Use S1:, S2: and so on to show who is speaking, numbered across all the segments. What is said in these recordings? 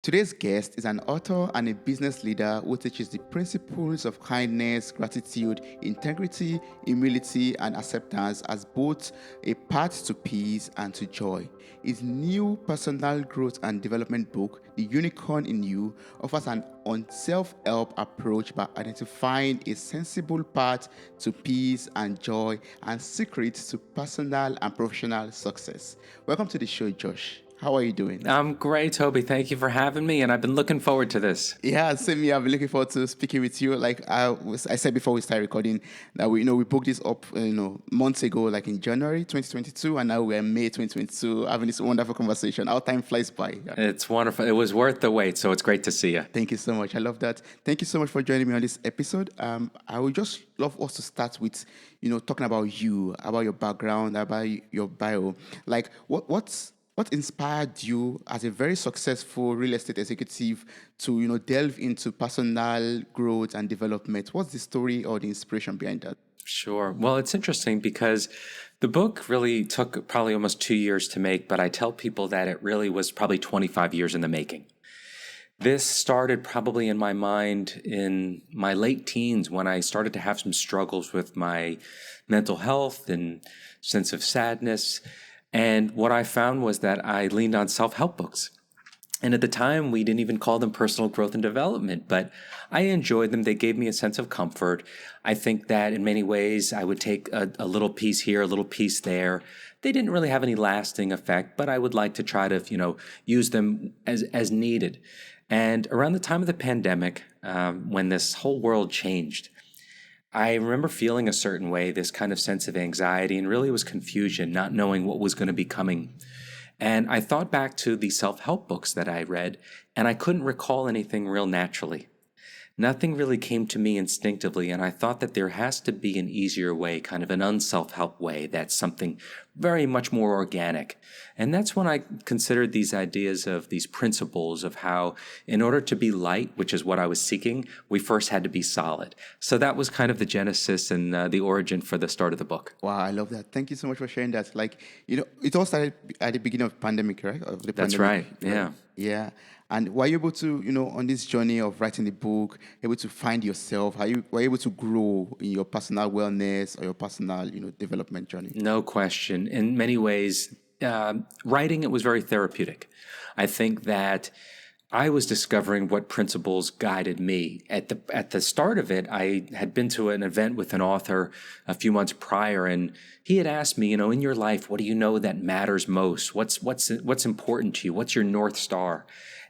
S1: Today's guest is an author and a business leader who teaches the principles of kindness, gratitude, integrity, humility, and acceptance as both a path to peace and to joy. His new personal growth and development book, The Unicorn in You, offers an self-help approach by identifying a sensible path to peace and joy and secrets to personal and professional success. Welcome to the show, Josh. How are you doing?
S2: I'm great, Toby. Thank you for having me, and I've been looking forward to this.
S1: Yeah, same here. I've been looking forward to speaking with you. Like I said before we started recording, that we booked this up, months ago, like in January 2022, and now we're in May 2022, having this wonderful conversation. Our time flies by. Yeah.
S2: It's wonderful. It was worth the wait, so it's great to see you.
S1: Thank you so much. I love that. Thank you so much for joining me on this episode. I would just love us to start with, talking about you, about your background, about your bio. Like, what inspired you as a very successful real estate executive to, delve into personal growth and development? What's the story or the inspiration behind that?
S2: Sure. Well, it's interesting because the book really took probably almost 2 years to make, but I tell people that it really was probably 25 years in the making. This started probably in my mind in my late teens when I started to have some struggles with my mental health and sense of sadness. And what I found was that I leaned on self-help books. And at the time, we didn't even call them personal growth and development, but I enjoyed them. They gave me a sense of comfort. I think that in many ways, I would take a little piece here, a little piece there. They didn't really have any lasting effect, but I would like to try to, use them as needed. And around the time of the pandemic, when this whole world changed, I remember feeling a certain way, this kind of sense of anxiety, and really was confusion, not knowing what was going to be coming. And I thought back to the self-help books that I read, and I couldn't recall anything real naturally. Nothing really came to me instinctively, and I thought that there has to be an easier way, kind of an unself-help way, that's something very much more organic. And that's when I considered these ideas of these principles of how, in order to be light, which is what I was seeking, we first had to be solid. So that was kind of the genesis and the origin for the start of the book.
S1: Wow, I love that. Thank you so much for sharing that. Like, it all started at the beginning of the pandemic, right?
S2: That's right. Yeah.
S1: Yeah. And were you able to, on this journey of writing the book, able to find yourself? Were you able to grow in your personal wellness or your personal, development journey?
S2: No question. In many ways, writing it was very therapeutic. I think that I was discovering what principles guided me. At the start of it, I had been to an event with an author a few months prior, and he had asked me, in your life, what do you know that matters most? What's important to you? What's your North Star?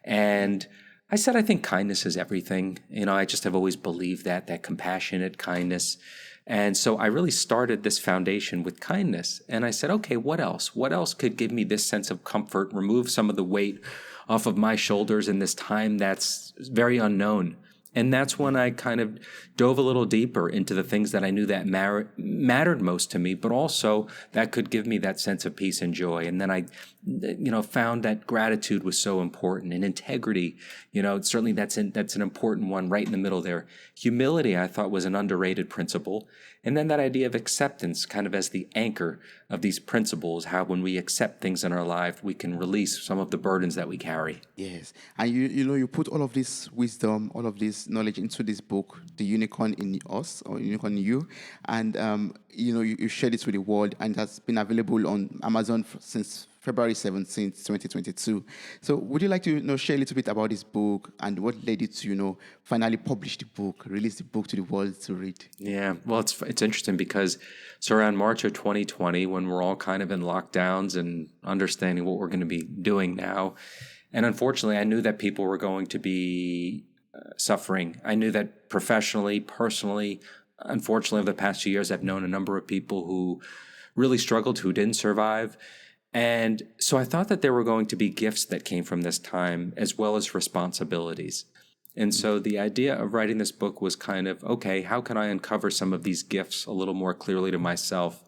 S2: And I said, I think kindness is everything. I just have always believed that compassionate kindness. And so I really started this foundation with kindness. And I said, okay, what else? What else could give me this sense of comfort, remove some of the weight off of my shoulders in this time that's very unknown? And that's when I kind of dove a little deeper into the things that I knew that mattered most to me, but also that could give me that sense of peace and joy. And then I, found that gratitude was so important, and integrity, certainly that's an important one right in the middle there. Humility, I thought, was an underrated principle. And then that idea of acceptance kind of as the anchor of these principles, how when we accept things in our life, we can release some of the burdens that we carry.
S1: Yes. And you put all of this wisdom, all of this knowledge into this book, The Unicorn in Us, or Unicorn in You. And, you shared it with the world, and it has been available on Amazon since February 17th, 2022. So would you like to share a little bit about this book and what led you to, finally publish the book, release the book to the world to read?
S2: Yeah, well, it's interesting because it's around March of 2020 when we're all kind of in lockdowns and understanding what we're going to be doing now. And unfortunately, I knew that people were going to be suffering. I knew that professionally, personally, unfortunately, over the past few years, I've known a number of people who really struggled, who didn't survive. And so I thought that there were going to be gifts that came from this time as well as responsibilities. And so the idea of writing this book was kind of, okay, how can I uncover some of these gifts a little more clearly to myself?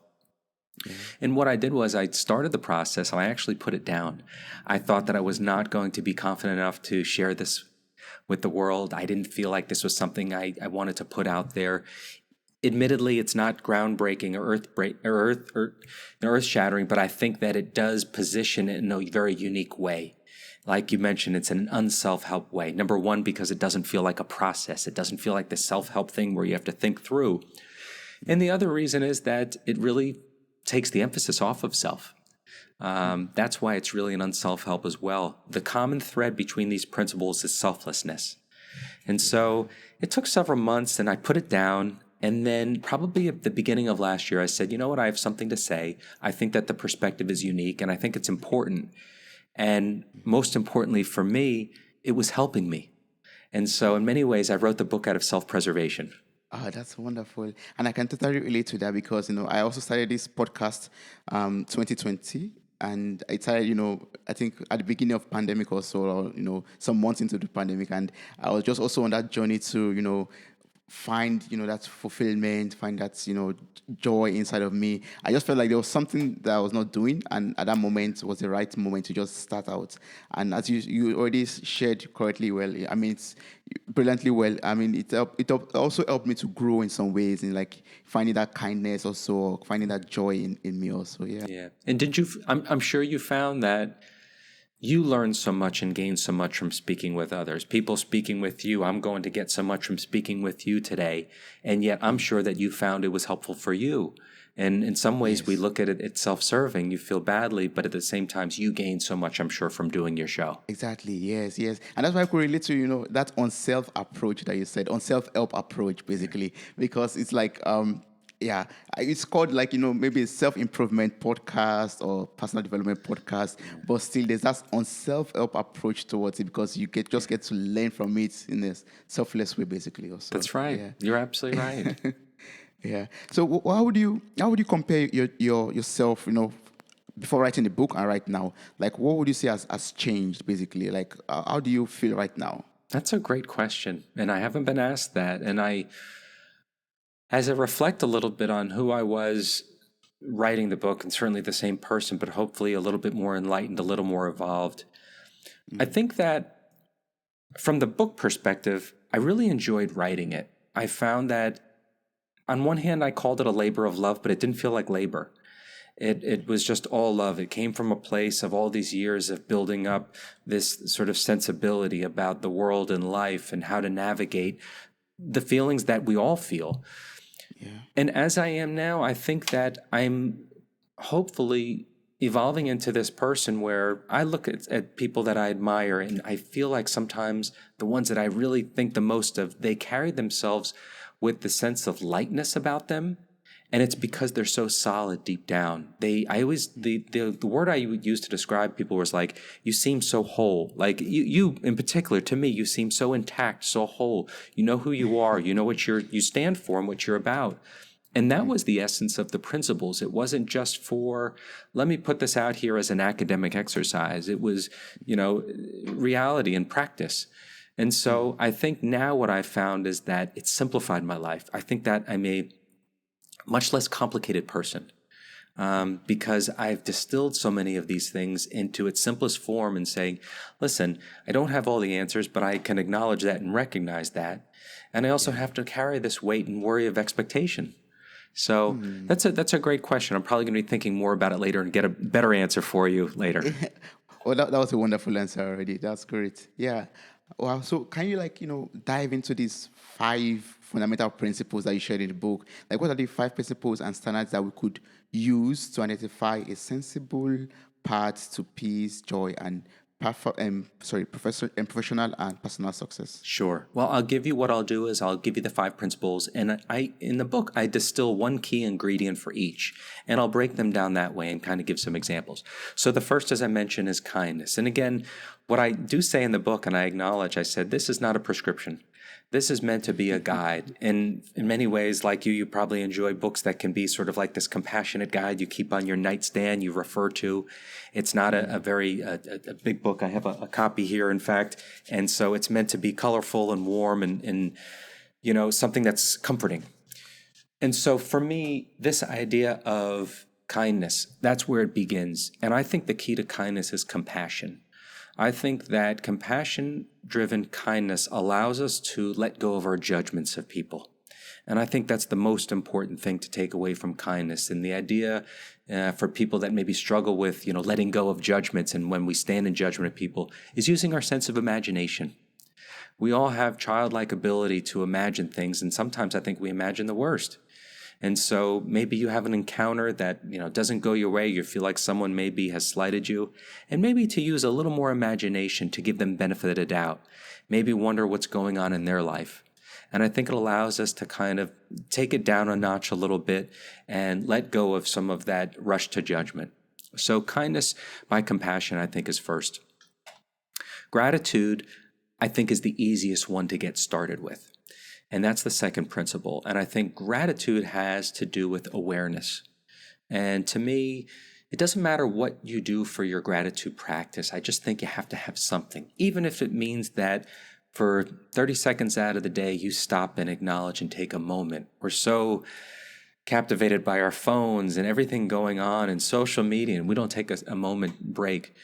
S2: And what I did was I started the process and I actually put it down. I thought that I was not going to be confident enough to share this with the world. I didn't feel like this was something I wanted to put out there. Admittedly, it's not groundbreaking or earth-shattering, but I think that it does position it in a very unique way. Like you mentioned, it's an unself-help way. Number one, because it doesn't feel like a process. It doesn't feel like the self-help thing where you have to think through. And the other reason is that it really takes the emphasis off of self. That's why it's really an unself-help as well. The common thread between these principles is selflessness. And so it took several months, and I put it down. And then probably at the beginning of last year, I said, you know what, I have something to say. I think that the perspective is unique, and I think it's important. And most importantly for me, it was helping me. And so in many ways, I wrote the book out of self-preservation.
S1: Oh, that's wonderful. And I can totally relate to that because, I also started this podcast 2020. And I started, I think at the beginning of pandemic also, or, some months into the pandemic. And I was just also on that journey to, find, that fulfillment, find that, joy inside of me. I just felt like there was something that I was not doing. And at that moment was the right moment to just start out. And as you already shared correctly well, I mean, it's brilliantly well. I mean, also helped me to grow in some ways in like finding that kindness also, finding that joy in me also. Yeah.
S2: Yeah. And I'm sure you found that you learn so much and gain so much from speaking with others. People speaking with you, I'm going to get so much from speaking with you today. And yet I'm sure that you found it was helpful for you. And in some ways, we look at it, it's self-serving. You feel badly, but at the same time, you gain so much, I'm sure, from doing your show.
S1: Exactly. Yes. Yes. And that's why I could relate to, that on self approach that you said, on self help approach, basically, because it's like, yeah, it's called like, maybe a self-improvement podcast or personal development podcast, but still there's that on self-help approach towards it because you just get to learn from it in a selfless way, basically. Also,
S2: That's right.
S1: Yeah.
S2: You're absolutely right.
S1: Yeah. So how would you compare yourself, before writing the book and right now? Like, what would you say has changed, basically? Like, how do you feel right now?
S2: That's a great question. And I haven't been asked that. And as I reflect a little bit on who I was writing the book, and certainly the same person, but hopefully a little bit more enlightened, a little more evolved, I think that from the book perspective, I really enjoyed writing it. I found that on one hand, I called it a labor of love, but it didn't feel like labor. It was just all love. It came from a place of all these years of building up this sort of sensibility about the world and life and how to navigate the feelings that we all feel.
S1: Yeah.
S2: And as I am now, I think that I'm hopefully evolving into this person where I look at people that I admire and I feel like sometimes the ones that I really think the most of, they carry themselves with the sense of lightness about them. And it's because they're so solid deep down. The word I would use to describe people was like, you seem so whole. Like you in particular, to me, you seem so intact, so whole. You know who you are. You know what you stand for and what you're about. And that was the essence of the principles. It wasn't just for, let me put this out here as an academic exercise. It was, reality and practice. And so I think now what I've found is that it's simplified my life. I think that I'm a much less complicated person because I've distilled so many of these things into its simplest form and saying, listen, I don't have all the answers, but I can acknowledge that and recognize that. And I also have to carry this weight and worry of expectation. So that's a great question. I'm probably going to be thinking more about it later and get a better answer for you later.
S1: Well, that was a wonderful answer already. That's great. Yeah. Wow. So can you dive into these 5 fundamental principles that you shared in the book? Like what are the 5 principles and standards that we could use to identify a sensible path to peace, joy, and professional and personal success?
S2: Sure. Well, I'll give you what I'll do is I'll give you the 5 principles. And in the book, I distill one key ingredient for each. And I'll break them down that way and kind of give some examples. So the first, as I mentioned, is kindness. And again, what I do say in the book, and I acknowledge, I said, this is not a prescription. This is meant to be a guide. And in many ways, like you probably enjoy books that can be sort of like this compassionate guide you keep on your nightstand, you refer to. It's not a very big book. I have a copy here, in fact. And so it's meant to be colorful and warm and something that's comforting. And so for me, this idea of kindness, that's where it begins. And I think the key to kindness is compassion. I think that compassion-driven kindness allows us to let go of our judgments of people. And I think that's the most important thing to take away from kindness. And the idea for people that maybe struggle with, letting go of judgments, and when we stand in judgment of people, is using our sense of imagination. We all have childlike ability to imagine things, and sometimes I think we imagine the worst. And so maybe you have an encounter that, doesn't go your way. You feel like someone maybe has slighted you, and maybe to use a little more imagination to give them benefit of the doubt, maybe wonder what's going on in their life. And I think it allows us to kind of take it down a notch a little bit and let go of some of that rush to judgment. So kindness by compassion, I think, is first. Gratitude, I think, is the easiest one to get started with. And that's the second principle. And I think gratitude has to do with awareness. And to me, it doesn't matter what you do for your gratitude practice. I just think you have to have something, even if it means that for 30 seconds out of the day, you stop and acknowledge and take a moment. We're so captivated by our phones and everything going on in social media, and we don't take a moment break.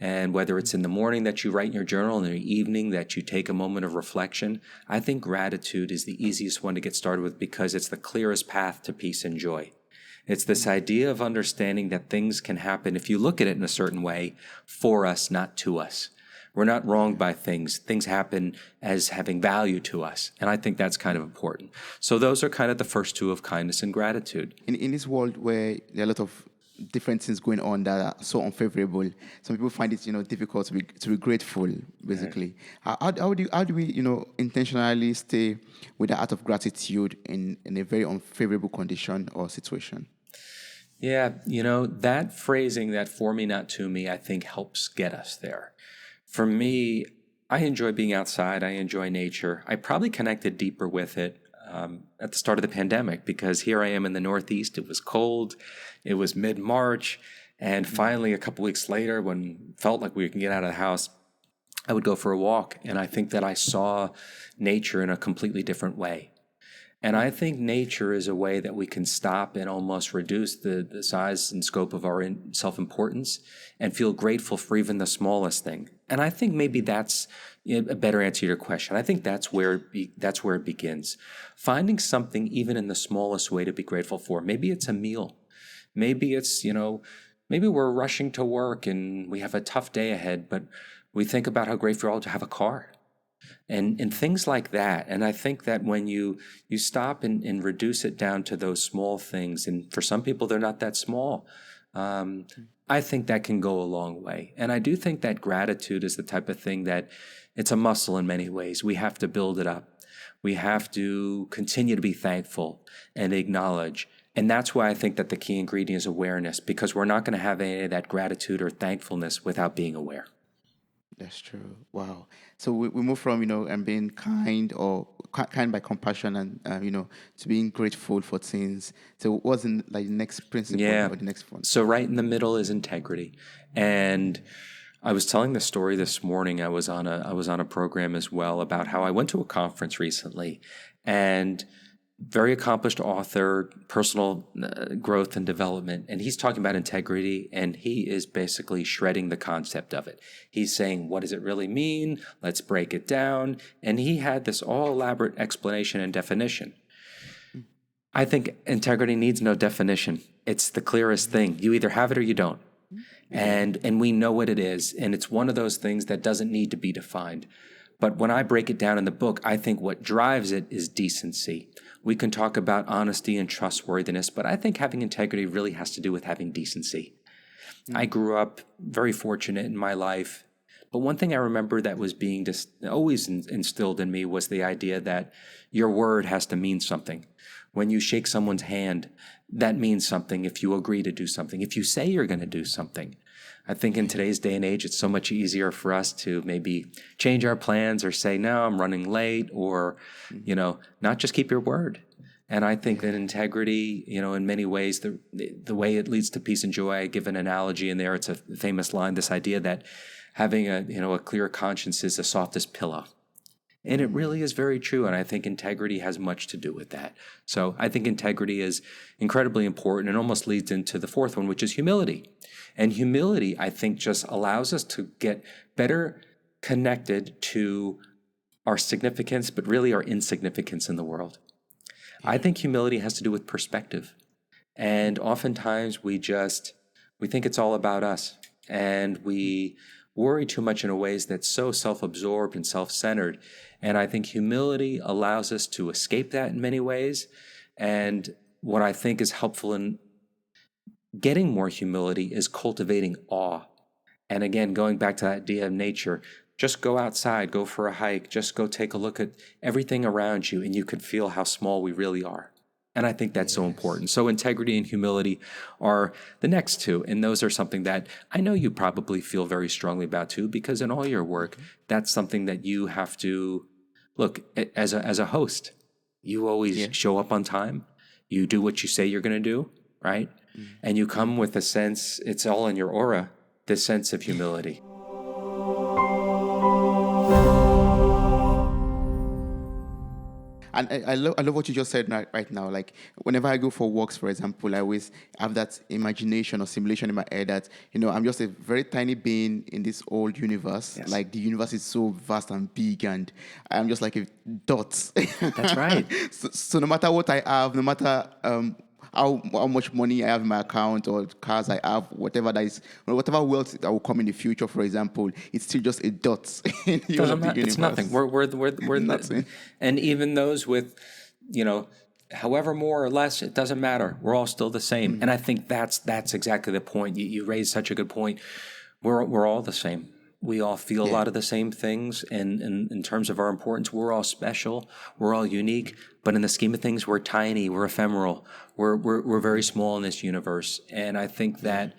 S2: And whether it's in the morning that you write in your journal, in the evening that you take a moment of reflection, I think gratitude is the easiest one to get started with because it's the clearest path to peace and joy. It's this idea of understanding that things can happen, if you look at it in a certain way, for us, not to us. We're not wronged by things. Things happen as having value to us. And I think that's kind of important. So those are kind of the first two of kindness and gratitude.
S1: In this world where there are a lot of different things going on that are so unfavorable, some people find it difficult to be grateful, basically. How do we intentionally stay with the art of gratitude in a very unfavorable condition or situation?
S2: Yeah, that phrasing, that for me, not to me, I think helps get us there. For me, I enjoy being outside. I enjoy nature. I probably connected deeper with it at the start of the pandemic because here I am in the Northeast. It was cold. It was mid-March. And finally, a couple weeks later, when it felt like we could get out of the house, I would go for a walk. And I think that I saw nature in a completely different way. And I think nature is a way that we can stop and almost reduce the size and scope of our self-importance and feel grateful for even the smallest thing. And I think maybe that's a better answer to your question. I think that's where it begins. Finding something even in the smallest way to be grateful for. Maybe it's a meal. Maybe it's, maybe we're rushing to work and we have a tough day ahead, but we think about how grateful we are to have a car. And things like that. And I think that when you stop and reduce it down to those small things, and for some people, they're not that small, I think that can go a long way. And I do think that gratitude is the type of thing that it's a muscle in many ways. We have to build it up. We have to continue to be thankful and acknowledge. And that's why I think that the key ingredient is awareness, because we're not going to have any of that gratitude or thankfulness without being aware.
S1: That's true. Wow. So we move from, and being kind or kind by compassion and, to being grateful for things. So what was in like the next principle or the next one?
S2: So right in the middle is integrity. And I was telling the story this morning. I was on a program as well about how I went to a conference recently, and very accomplished author, personal growth and development. And he's talking about integrity, and he is basically shredding the concept of it. He's saying, what does it really mean? Let's break it down. And he had this all elaborate explanation and definition. I think integrity needs no definition. It's the clearest thing. You either have it or you don't. And we know what it is. And it's one of those things that doesn't need to be defined. But when I break it down in the book, I think what drives it is decency. We can talk about honesty and trustworthiness, but I think having integrity really has to do with having decency. I grew up very fortunate in my life, but one thing I remember that was being always instilled in me was the idea that your word has to mean something. When you shake someone's hand, that means something if you agree to do something, if you say you're going to do something. I think in today's day and age, it's so much easier for us to maybe change our plans or say, no, I'm running late, or, not just keep your word. And I think that integrity, in many ways, the way it leads to peace and joy, I give an analogy in there. It's a famous line, this idea that having a clear conscience is the softest pillow. And it really is very true. And I think integrity has much to do with that. So I think integrity is incredibly important and almost leads into the fourth one, which is humility. And humility, I think, just allows us to get better connected to our significance, but really our insignificance in the world. I think humility has to do with perspective. And oftentimes we think it's all about us. And we worry too much in a ways that's so self-absorbed and self-centered. And I think humility allows us to escape that in many ways. And what I think is helpful in getting more humility is cultivating awe. And again, going back to that idea of nature, just go outside, go for a hike, just go take a look at everything around you, and you could feel how small we really are. And I think that's so important. So integrity and humility are the next two. And those are something that I know you probably feel very strongly about too, because in all your work, that's something that you have to look as a host. You always
S1: Yeah.
S2: show up on time. You do what you say you're going to do, right? And you come with a sense, it's all in your aura, this sense of humility.
S1: And I love what you just said right now. Like whenever I go for walks, for example, I always have that imagination or simulation in my head that, I'm just a very tiny being in this old universe.
S2: Yes.
S1: Like the universe is so vast and big, and I'm just like a dot.
S2: That's right.
S1: So no matter what I have, no matter how much money I have in my account or cars I have, whatever that is, whatever wealth that will come in the future, for example, it's still just a dot in the whole of the universe.
S2: It's nothing. We're
S1: Nothing.
S2: and even those with, however more or less, it doesn't matter. We're all still the same. And I think that's exactly the point. You raised such a good point. We're all the same. We all feel a lot of the same things, and in terms of our importance, we're all special, we're all unique, but in the scheme of things, we're tiny, we're ephemeral, we're very small in this universe. And I think that,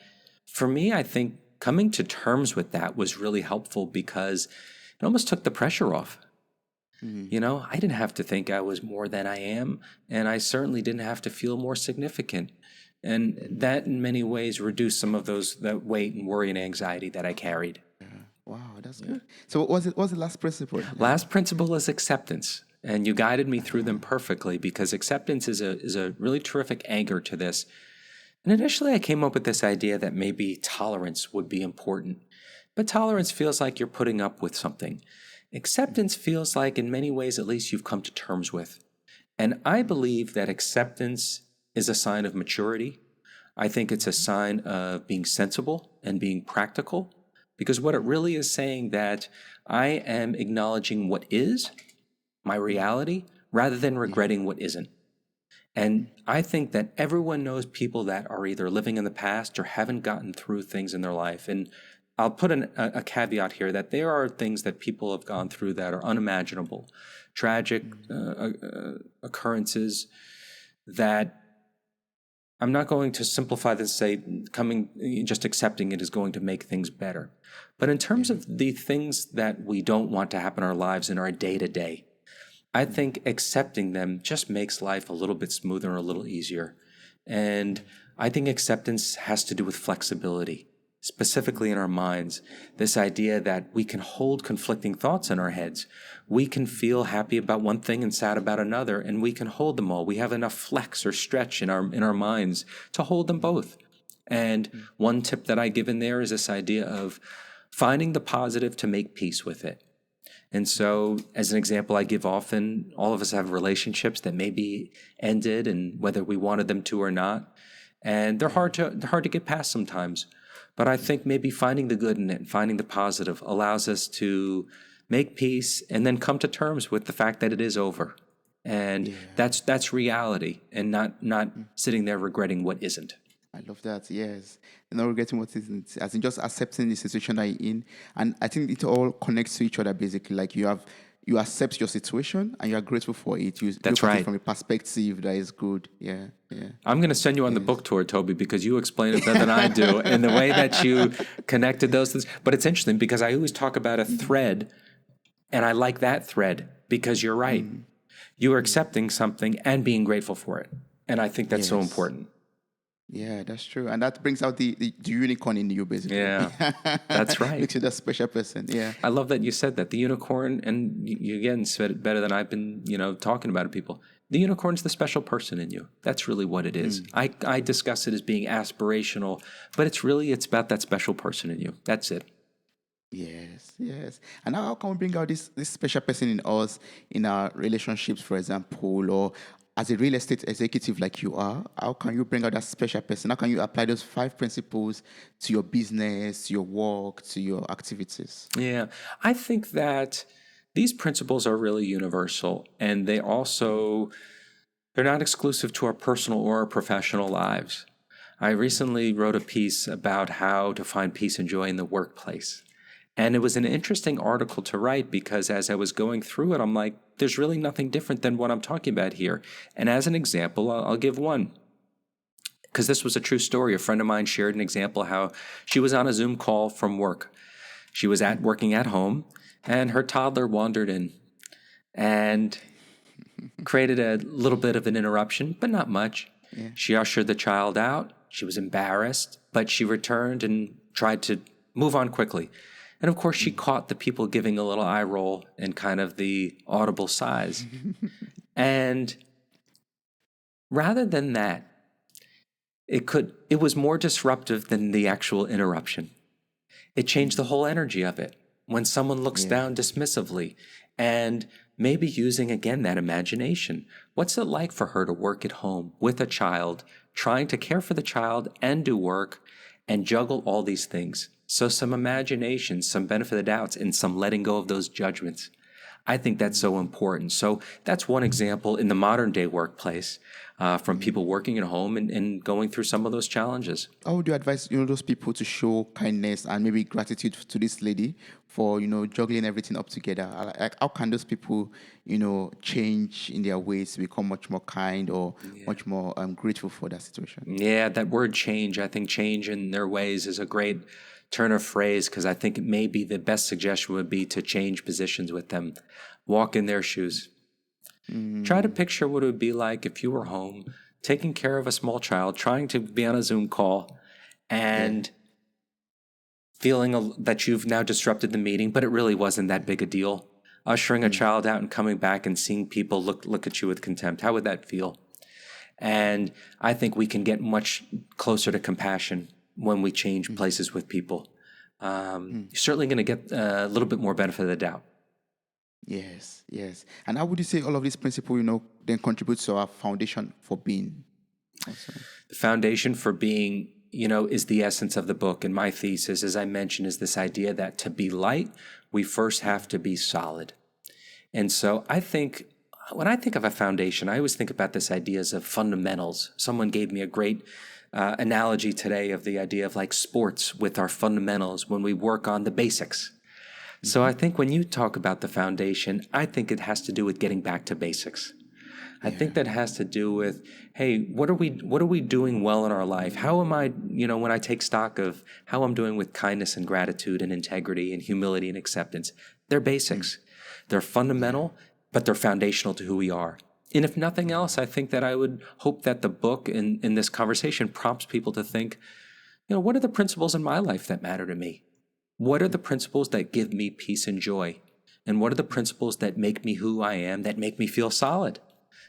S2: for me, I think coming to terms with that was really helpful because it almost took the pressure off. I didn't have to think I was more than I am, and I certainly didn't have to feel more significant. And that, in many ways, reduced some of that weight and worry and anxiety that I carried.
S1: Wow, that's good. So what was the last principle?
S2: Last principle is acceptance. And you guided me through them perfectly because acceptance is a really terrific anchor to this. And initially I came up with this idea that maybe tolerance would be important. But tolerance feels like you're putting up with something. Acceptance feels like, in many ways at least, you've come to terms with. And I believe that acceptance is a sign of maturity. I think it's a sign of being sensible and being practical. Because what it really is saying that I am acknowledging what is, my reality, rather than regretting what isn't. And I think that everyone knows people that are either living in the past or haven't gotten through things in their life. And I'll put a caveat here that there are things that people have gone through that are unimaginable, tragic occurrences that I'm not going to simplify this and say just accepting it is going to make things better. But in terms of the things that we don't want to happen in our lives in our day-to-day, I think accepting them just makes life a little bit smoother and a little easier. And I think acceptance has to do with flexibility, specifically in our minds. This idea that we can hold conflicting thoughts in our heads. We can feel happy about one thing and sad about another, and we can hold them all. We have enough flex or stretch in our minds to hold them both. And one tip that I give in there is this idea of finding the positive to make peace with it. And so, as an example, I give often, all of us have relationships that maybe ended, and whether we wanted them to or not, and they're hard to get past sometimes. But I think maybe finding the good in it, finding the positive, allows us to make peace and then come to terms with the fact that it is over, and that's reality, and not sitting there regretting what isn't.
S1: I love that. Yes, not regretting what isn't, as in just accepting the situation that you're in, and I think it all connects to each other. Basically, like you accept your situation and you are grateful for it. You
S2: That's
S1: look at
S2: right.
S1: it from a perspective that is good. Yeah.
S2: I'm going to send you on the book tour, Toby, because you explain it better than I do, and the way that you connected those things. But it's interesting because I always talk about a thread, and I like that thread because you're right. You are accepting something and being grateful for it, and I think that's so important.
S1: Yeah, that's true. And that brings out the unicorn in you, basically.
S2: Yeah, that's right.
S1: Makes you that special person. Yeah.
S2: I love that you said that. The unicorn, and you again said it better than I've been, talking about it to people. The unicorn's the special person in you. That's really what it is. I discuss it as being aspirational, but it's about that special person in you. That's it.
S1: Yes. And how can we bring out this special person in us in our relationships, for example, or as a real estate executive like you are, how can you bring out that special person? How can you apply those 5 principles to your business, your work, to your activities?
S2: Yeah, I think that these principles are really universal, and they're not exclusive to our personal or our professional lives. I recently wrote a piece about how to find peace and joy in the workplace. And it was an interesting article to write because as I was going through it, I'm like, there's really nothing different than what I'm talking about here. And as an example, I'll give one. Because this was a true story. A friend of mine shared an example how she was on a Zoom call from work. She was working at home, and her toddler wandered in and created a little bit of an interruption, but not much.
S1: Yeah.
S2: She ushered the child out. She was embarrassed, but she returned and tried to move on quickly. And of course, she caught the people giving a little eye roll and kind of the audible sighs. And rather than that, it was more disruptive than the actual interruption. It changed the whole energy of it. When someone looks down dismissively and maybe using again that imagination, what's it like for her to work at home with a child, trying to care for the child and do work and juggle all these things? So some imagination, some benefit of the doubts, and some letting go of those judgments. I think that's so important. So that's one example in the modern day workplace from people working at home and going through some of those challenges.
S1: How would you advise those people to show kindness and maybe gratitude to this lady for juggling everything up together? Like, how can those people change in their ways to become much more kind or much more grateful for that situation?
S2: Yeah, that word change. I think change in their ways is a great turn of phrase because I think maybe the best suggestion would be to change positions with them, walk in their shoes. Try to picture what it would be like if you were home, taking care of a small child, trying to be on a Zoom call, and feeling that you've now disrupted the meeting, but it really wasn't that big a deal. Ushering a child out and coming back and seeing people look at you with contempt. How would that feel? And I think we can get much closer to compassion when we change places with people. You're certainly going to get a little bit more benefit of the doubt.
S1: Yes, yes. And how would you say all of these principles, then contribute to our foundation for being? Also.
S2: The foundation for being, is the essence of the book. And my thesis, as I mentioned, is this idea that to be light, we first have to be solid. And so I think, when I think of a foundation, I always think about this ideas of fundamentals. Someone gave me a great analogy today of the idea of like sports with our fundamentals when we work on the basics. So I think when you talk about the foundation, I think it has to do with getting back to basics. I think that has to do with, hey, what are we doing well in our life? How am I, when I take stock of how I'm doing with kindness and gratitude and integrity and humility and acceptance, they're basics. They're fundamental, but they're foundational to who we are. And if nothing else, I think that I would hope that the book in this conversation prompts people to think, what are the principles in my life that matter to me? What are the principles that give me peace and joy? And what are the principles that make me who I am, that make me feel solid?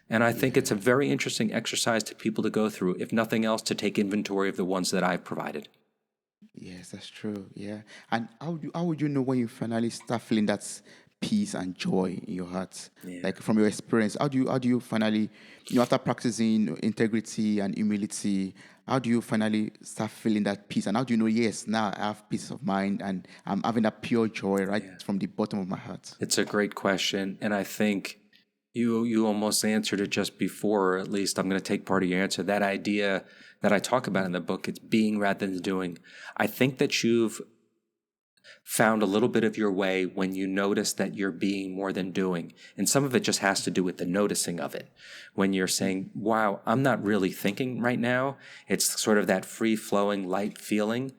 S2: And I think it's a very interesting exercise to people to go through, if nothing else, to take inventory of the ones that I've provided.
S1: Yes, that's true. Yeah. And how would you know when you finally start feeling that peace and joy in your heart?
S2: Yeah.
S1: Like from your experience, how do you finally, after practicing integrity and humility, how do you finally start feeling that peace? And how do you know, yes, now I have peace of mind and I'm having that pure joy from the bottom of my heart?
S2: It's a great question. And I think you almost answered it just before, or at least I'm going to take part of your answer. That idea that I talk about in the book, it's being rather than doing. I think that you've found a little bit of your way when you notice that you're being more than doing. And some of it just has to do with the noticing of it. When you're saying, wow, I'm not really thinking right now. It's sort of that free-flowing, light feeling.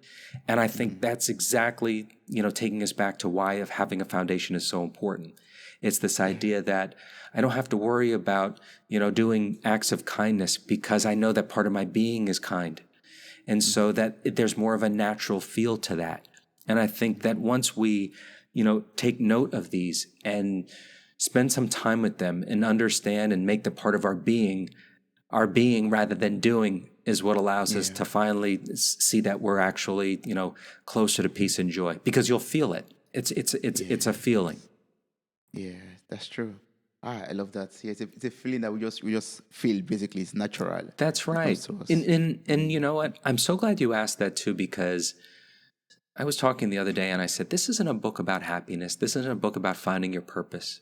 S2: And I think that's exactly, taking us back to why having a foundation is so important. It's this idea that I don't have to worry about, doing acts of kindness because I know that part of my being is kind. And so that there's more of a natural feel to that. And I think that once we, take note of these and spend some time with them and understand and make the part of our being rather than doing is what allows us to finally see that we're actually, closer to peace and joy because you'll feel it. It's a feeling.
S1: Yeah, that's true. I love that. Yeah, it's a feeling that we just feel. Basically, it's natural when
S2: That's
S1: it
S2: right.
S1: comes to
S2: And,
S1: us.
S2: and, and you know what? I'm so glad you asked that too, because I was talking the other day and I said, this isn't a book about happiness. This isn't a book about finding your purpose.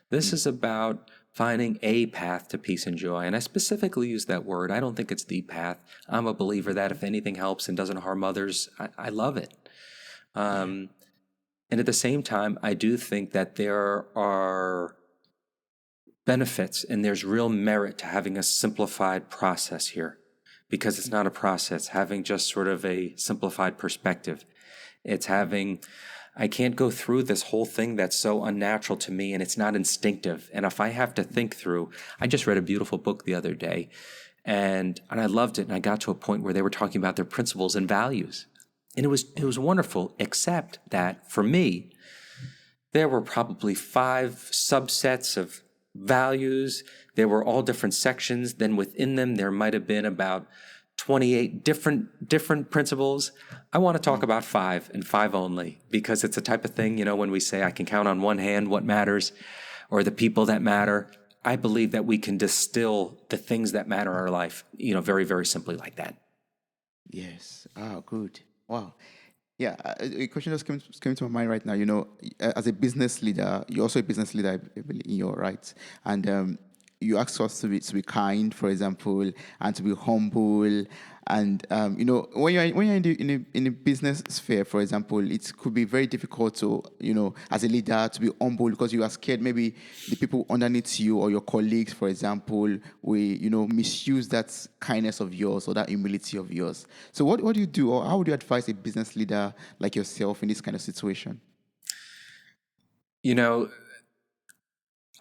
S2: This
S1: Mm.
S2: is about finding a path to peace and joy. And I specifically use that word. I don't think it's the path. I'm a believer that if anything helps and doesn't harm others, I love it.
S1: Yeah.
S2: Um, and at the same time, I do think that there are benefits and there's real merit to having a simplified process here because it's not a process, having just sort of a simplified perspective. It's having, I can't go through this whole thing that's so unnatural to me and it's not instinctive. And if I have to think through, I just read a beautiful book the other day and I loved it. And I got to a point where they were talking about their principles and values. And it was wonderful, except that for me, there were probably 5 subsets of values. There were all different sections. Then within them, there might have been about 28 different principles. I want to talk about 5 and 5 only because it's a type of thing, when we say I can count on one hand what matters or the people that matter. I believe that we can distill the things that matter in our life, very, very simply like that.
S1: Yes. Ah, good. Wow. Yeah, a question just came to my mind right now. As a business leader, you're also a business leader, I believe, in your rights, and you ask us to be kind, for example, and to be humble. And when you're in a business sphere, for example, it could be very difficult to, as a leader, to be humble because you are scared maybe the people underneath you or your colleagues, for example, will misuse that kindness of yours or that humility of yours. So what do you do, or how would you advise a business leader like yourself in this kind of situation?
S2: You know,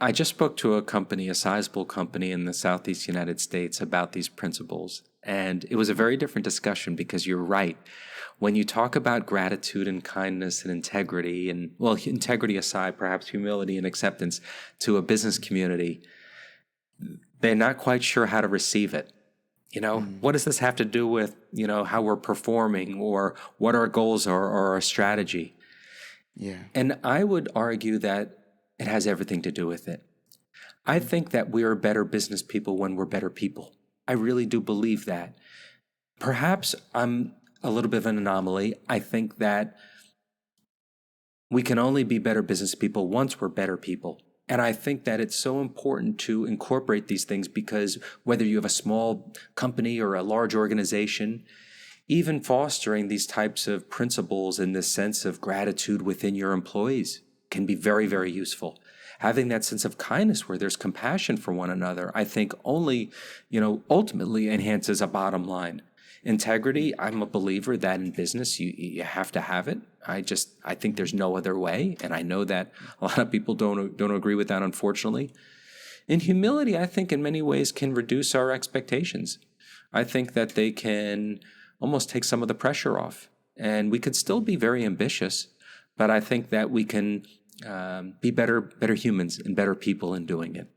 S2: I just spoke to a company, a sizable company in the Southeast United States about these principles. And it was a very different discussion because you're right. When you talk about gratitude and kindness and integrity, and well, integrity aside, perhaps humility and acceptance to a business community, they're not quite sure how to receive it. What does this have to do with, how we're performing or what our goals are or our strategy?
S1: Yeah.
S2: And I would argue that it has everything to do with it. I think that we are better business people when we're better people. I really do believe that. Perhaps I'm a little bit of an anomaly. I think that we can only be better business people once we're better people. And I think that it's so important to incorporate these things because whether you have a small company or a large organization, even fostering these types of principles and this sense of gratitude within your employees can be very, very useful. Having that sense of kindness where there's compassion for one another, I think only, ultimately enhances a bottom line. Integrity, I'm a believer that in business you have to have it. I think there's no other way, and I know that a lot of people don't agree with that, unfortunately. And humility, I think in many ways can reduce our expectations. I think that they can almost take some of the pressure off, and we could still be very ambitious, but I think that we can be better humans and better people in doing it.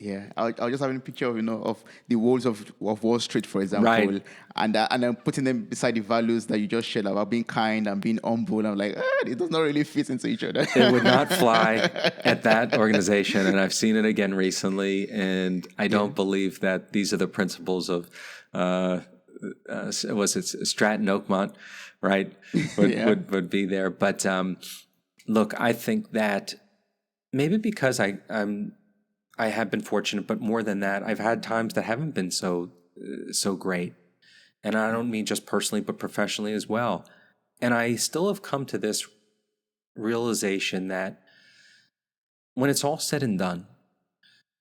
S1: Yeah, I was just having a picture of the walls of Wall Street, for
S2: Right.
S1: example, and I'm putting them beside the values that you just shared about being kind and being humble. I'm like, it does not really fit into each other.
S2: It would not fly at that organization, and I've seen it again recently, and I
S1: Yeah,
S2: don't believe that these are the principles of uh, was it Stratton Oakmont, right? Would
S1: yeah,
S2: would would be there. But look, I think that maybe because I have been fortunate, but more than that, I've had times that haven't been so great, and I don't mean just personally, but professionally as well. And I still have come to this realization that when it's all said and done,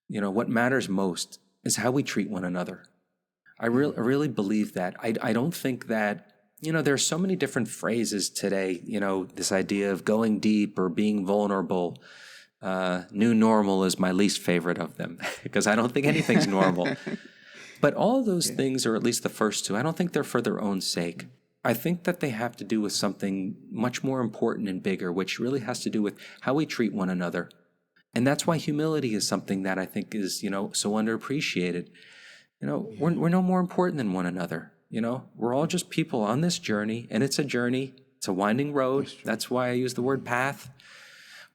S2: what matters most is how we treat one another. I really believe that. I don't think that, there's so many different phrases today, this idea of going deep or being vulnerable. New normal is my least favorite of them because I don't think anything's normal. But all of those
S1: yeah,
S2: things, or at least the first two, I don't think they're for their own sake. I think that they have to do with something much more important and bigger, which really has to do with how we treat one another. And that's why humility is something that I think is, so underappreciated.
S1: yeah.
S2: We're no more important than one another. We're all just people on this journey, and it's a journey. It's a winding road.
S1: That's true.
S2: That's why I use the word path.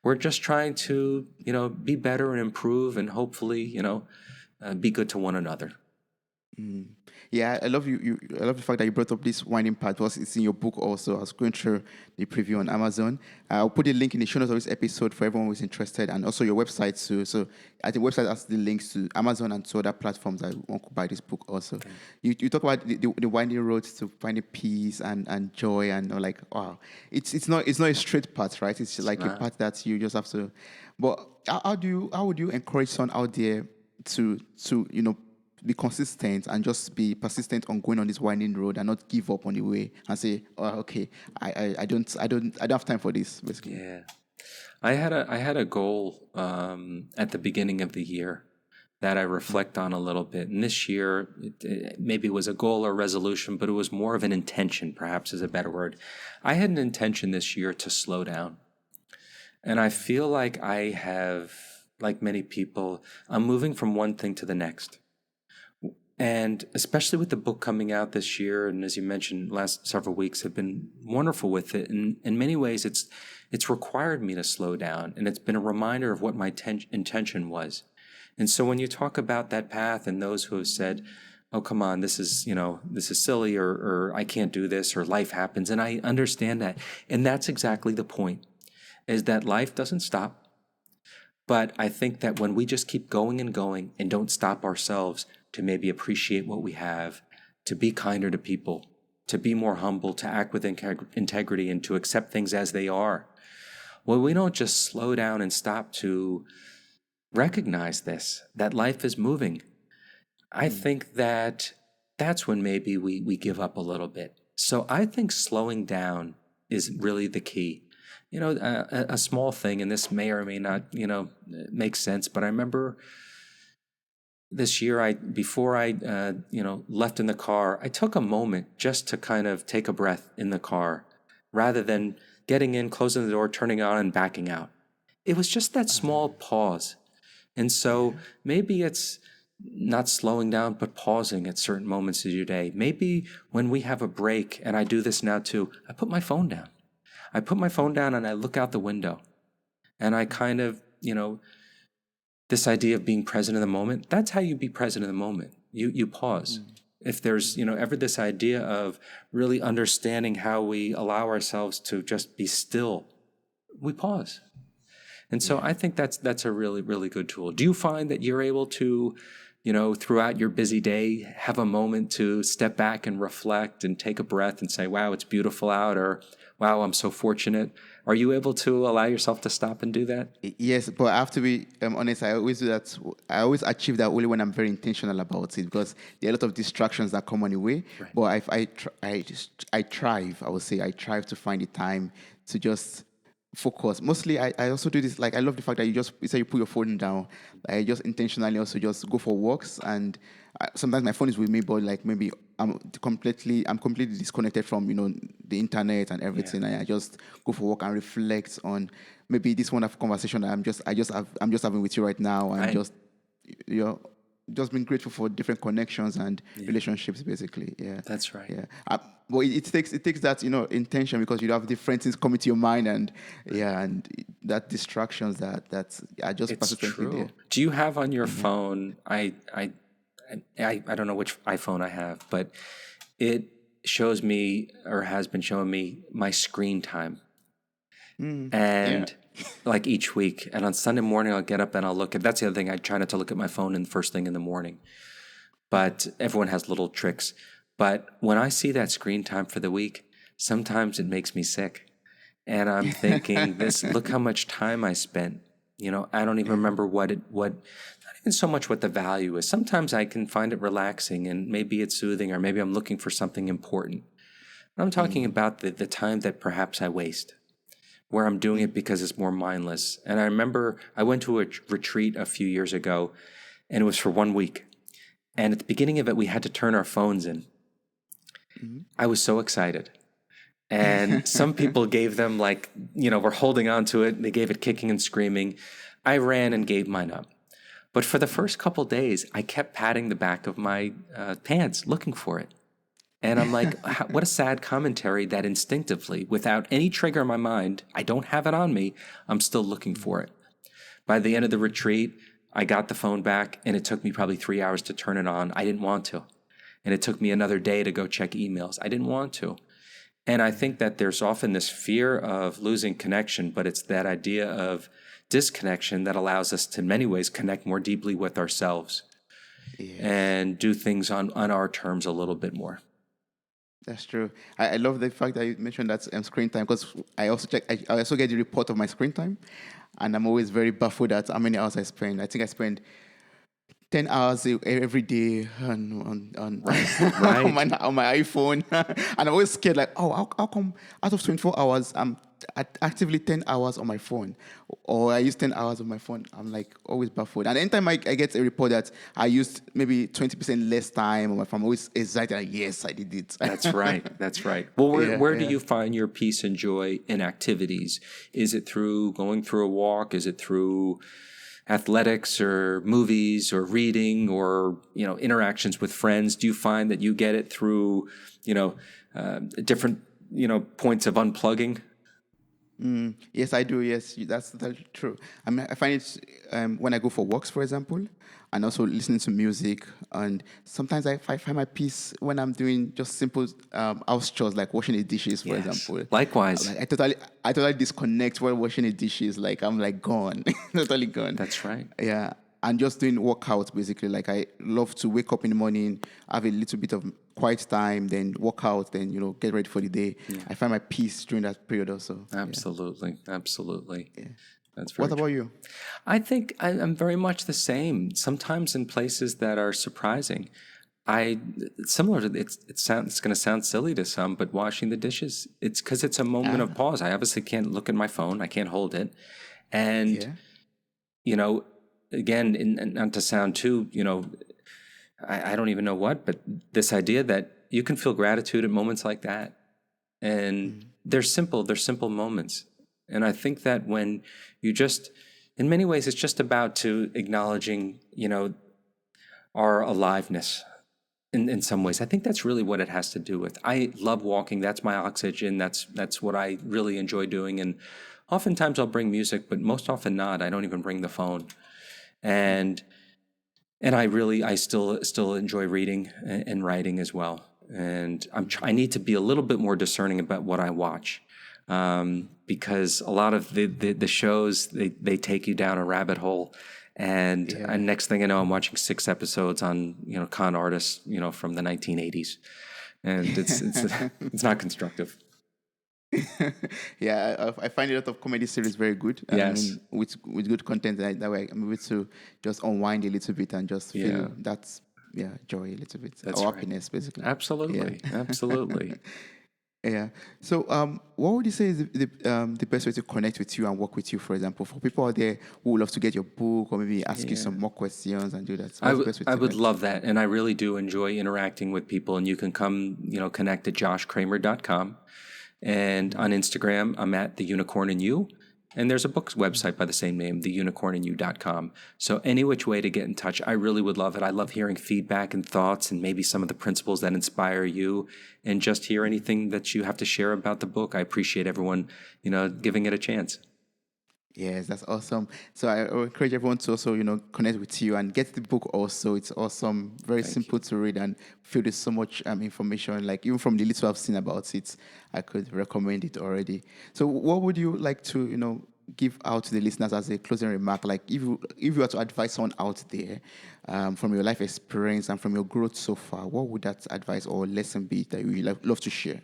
S2: We're just trying to, be better and improve and hopefully, be good to one another.
S1: Yeah, I love I love the fact that you brought up this winding part because it's in your book also. I was going through the preview on Amazon. I'll put the link in the show notes of this episode for everyone who's interested, and also your website too. So I think website has the links to Amazon and to other platforms that want to buy this book also.
S2: Okay.
S1: You talk about the winding roads to finding peace and joy, and like, wow, it's not a straight path, right? It's like a
S2: Not.
S1: path that you just have to. But how would you encourage someone out there to be consistent and just be persistent on going on this winding road and not give up on the way and say, oh, okay, I don't have time for this, basically.
S2: Yeah. I had a goal at the beginning of the year that I reflect on a little bit. And this year, maybe it was a goal or resolution, but it was more of an intention, perhaps is a better word. I had an intention this year to slow down. And I feel like I have, like many people, I'm moving from one thing to the next. And especially with the book coming out this year, and as you mentioned, last several weeks have been wonderful with it. And in many ways, it's required me to slow down, and it's been a reminder of what my intention was. And so when you talk about that path and those who have said, "Oh, come on, this is silly," or "I can't do this," or "life happens," and I understand that, and that's exactly the point: is that life doesn't stop. But I think that when we just keep going and don't stop ourselves to maybe appreciate what we have, to be kinder to people, to be more humble, to act with integrity, and to accept things as they are, well, we don't just slow down and stop to recognize this, that life is moving. I think that that's when maybe we give up a little bit. So I think slowing down is really the key. A small thing, and this may or may not, make sense, but I remember this year, before I left in the car, I took a moment just to kind of take a breath in the car rather than getting in, closing the door, turning on, and backing out. It was just that small pause. And so maybe it's not slowing down, but pausing at certain moments of your day. Maybe when we have a break, and I do this now too, I put my phone down. I put my phone down and I look out the window, and I kind of, this idea of being present in the moment, that's how you be present in the moment. You pause. If there's, ever this idea of really understanding how we allow ourselves to just be still, we pause. And so I think that's a really, really good tool. Do you find that you're able to, throughout your busy day, have a moment to step back and reflect and take a breath and say, wow, it's beautiful out, or wow, I'm so fortunate? Are you able to allow yourself to stop and do that?
S1: Yes, but I have to be honest. I always do that. I always achieve that only when I'm very intentional about it, because there are a lot of distractions that come on the way.
S2: Right.
S1: But I thrive. I would say I thrive to find the time to just focus. Mostly, I also do this. Like, I love the fact that you say you put your phone down. I just intentionally also just go for walks, and sometimes my phone is with me, but like maybe I'm completely disconnected from the internet and everything. And I just go for a walk and reflect on maybe this wonderful conversation that I'm just having with you right now, and
S2: Right.
S1: you know just being grateful for different connections and relationships, basically. Yeah,
S2: That's right.
S1: yeah. But it takes that intention, because you have different things coming to your mind, and and that distractions that are just
S2: It's
S1: persistently
S2: true.
S1: there.
S2: Do you have on your phone? I don't know which iPhone I have, but it shows me, or has been showing me, my screen time.
S1: Yeah.
S2: And like each week, and on Sunday morning I'll get up and I'll look at, that's the other thing, I try not to look at my phone in the first thing in the morning, but everyone has little tricks. But when I see that screen time for the week, sometimes it makes me sick. And I'm thinking, look how much time I spent. I don't even remember not even so much what the value is. Sometimes I can find it relaxing and maybe it's soothing, or maybe I'm looking for something important. But I'm talking about the time that perhaps I waste, where I'm doing it because it's more mindless. And I remember I went to a retreat a few years ago, and it was for 1 week. And at the beginning of it, we had to turn our phones in. I was so excited. And some people gave them were holding on to it. They gave it kicking and screaming. I ran and gave mine up. But for the first couple days, I kept patting the back of my pants, looking for it. And I'm like, what a sad commentary that instinctively, without any trigger in my mind, I don't have it on me, I'm still looking for it. By the end of the retreat, I got the phone back, and it took me probably 3 hours to turn it on. I didn't want to. And it took me another day to go check emails. I didn't want to. And I think that there's often this fear of losing connection, but it's that idea of disconnection that allows us to, in many ways, connect more deeply with ourselves
S1: Yes.
S2: and do things on our terms a little bit more.
S1: That's true. I love the fact that you mentioned that screen time, because I also check. I also get the report of my screen time, and I'm always very baffled at how many hours I spend. I think I spend 10 hours every day on
S2: Right.
S1: on my iPhone, and I'm always scared. Like, oh, how come out of 24 hours I'm actively 10 hours on my phone, or I use 10 hours on my phone? I'm like always baffled. And anytime I get a report that I used maybe 20% less time on my phone, I'm always excited. Like, yes, I did it.
S2: That's right. That's right. Well,
S1: Yeah,
S2: where do
S1: yeah.
S2: you find your peace and joy in activities? Is it through going through a walk? Is it through athletics or movies or reading or, interactions with friends? Do you find that you get it through, different, points of unplugging?
S1: Yes, I do. Yes, that's totally true. I mean, I find it when I go for walks, for example, and also listening to music. And sometimes I find my peace when I'm doing just simple house chores, like washing the dishes, for
S2: Yes.
S1: example.
S2: Likewise.
S1: Like I totally disconnect while washing the dishes. Like I'm like gone, totally gone.
S2: That's right.
S1: Yeah, and just doing workouts basically. Like I love to wake up in the morning, have a little bit of quiet time, then work out, then get ready for the day. I find my peace during that period also. Yeah.
S2: Absolutely. Absolutely. That's
S1: What
S2: very
S1: about
S2: true.
S1: you?
S2: I think I'm very much the same. Sometimes in places that are surprising. I similar to it's going to sound silly to some, but washing the dishes. It's because it's a moment of
S1: Ah,
S2: pause. I obviously can't look at my phone. I can't hold it, and
S1: yeah.
S2: you know, again, and not to sound too, I don't even know what, but this idea that you can feel gratitude at moments like that, and they're simple moments, and I think that when you just, in many ways, it's just about to acknowledging, our aliveness in some ways. I think that's really what it has to do with. I love walking. That's my oxygen. That's what I really enjoy doing. And oftentimes I'll bring music, but most often not. I don't even bring the phone. And I still enjoy reading and writing as well. And I need to be a little bit more discerning about what I watch. Because a lot of the shows, they take you down a rabbit hole, and
S1: Yeah.
S2: next thing I know, I'm watching 6 episodes on con artists from the 1980s, and it's not constructive.
S1: Yeah, I find a lot of comedy series very good. I
S2: Yes,
S1: mean, with good content, that way I'm able to just unwind a little bit and just
S2: yeah,
S1: feel that, yeah, joy a little bit, or
S2: that's right.
S1: happiness basically. Yeah.
S2: Absolutely, absolutely.
S1: Yeah. So, what would you say is the best way to connect with you and work with you? For example, for people out there who would love to get your book or maybe ask you some
S2: Yeah.
S1: more questions and do that.
S2: I
S1: What's the
S2: would
S1: best way
S2: I
S1: to
S2: would
S1: connect?
S2: love that, and I really do enjoy interacting with people. And you can come, connect at joshkramer.com, and on Instagram, I'm at the Unicorn in You, and there's a book's website by the same name, theunicorninyou.com. So any which way to get in touch, I really would love it. I love hearing feedback and thoughts, and maybe some of the principles that inspire you, and just hear anything that you have to share about the book. I appreciate everyone, giving it a chance.
S1: Yes, that's awesome. So I encourage everyone to also, connect with you and get the book also. It's awesome, very
S2: Thank you.
S1: simple to read and filled with so much information. Like even from the little I've seen about it, I could recommend it already. So what would you like to, give out to the listeners as a closing remark? Like if you were to advise someone out there from your life experience and from your growth so far, what would that advice or lesson be that you would love to share?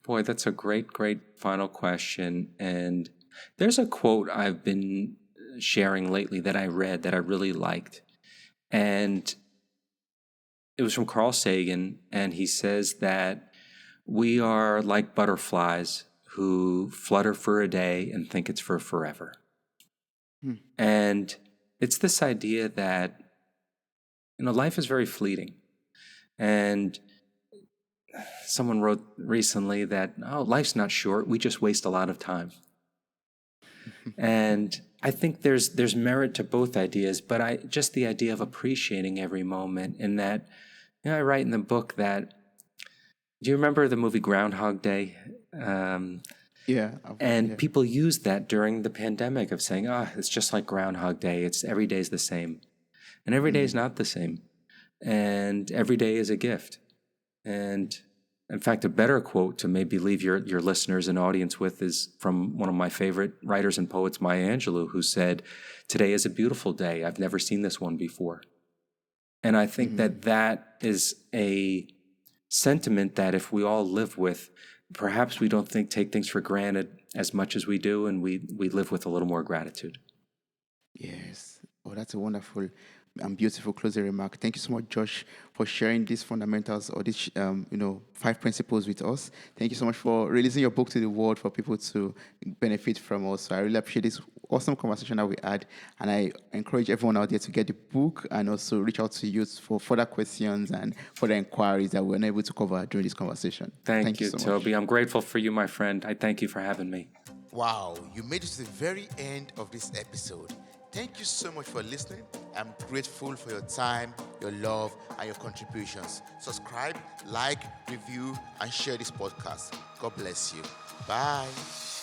S2: Boy, that's a great, great final question. And there's a quote I've been sharing lately that I read that I really liked. And it was from Carl Sagan. And he says that we are like butterflies who flutter for a day and think it's for forever. And it's this idea that, life is very fleeting. And someone wrote recently that, oh, life's not short. We just waste a lot of time. And I think there's merit to both ideas, but the idea of appreciating every moment, and that, I write in the book that Do you remember the movie Groundhog Day?
S1: Yeah.
S2: And
S1: Yeah.
S2: people used that during the pandemic of saying, it's just like Groundhog Day. It's every day's the same. And every day is not the same. And every day is a gift. And in fact, a better quote to maybe leave your listeners and audience with is from one of my favorite writers and poets, Maya Angelou, who said, "Today is a beautiful day. I've never seen this one before." And I think that that is a sentiment that if we all live with, perhaps we don't take things for granted as much as we do, and we live with a little more gratitude.
S1: Yes. Oh, that's a wonderful and beautiful closing remark. Thank you so much, Josh, for sharing these fundamentals or these, 5 principles with us. Thank you so much for releasing your book to the world for people to benefit from us. So I really appreciate this awesome conversation that we had, and I encourage everyone out there to get the book and also reach out to you for further questions and further inquiries that we're unable to cover during this conversation.
S2: Thank
S1: Thank you
S2: you,
S1: so much.
S2: Toby. I'm grateful for you, my friend. I thank you for having me.
S1: Wow, you made it to the very end of this episode. Thank you so much for listening. I'm grateful for your time, your love, and your contributions. Subscribe, like, review, and share this podcast. God bless you. Bye.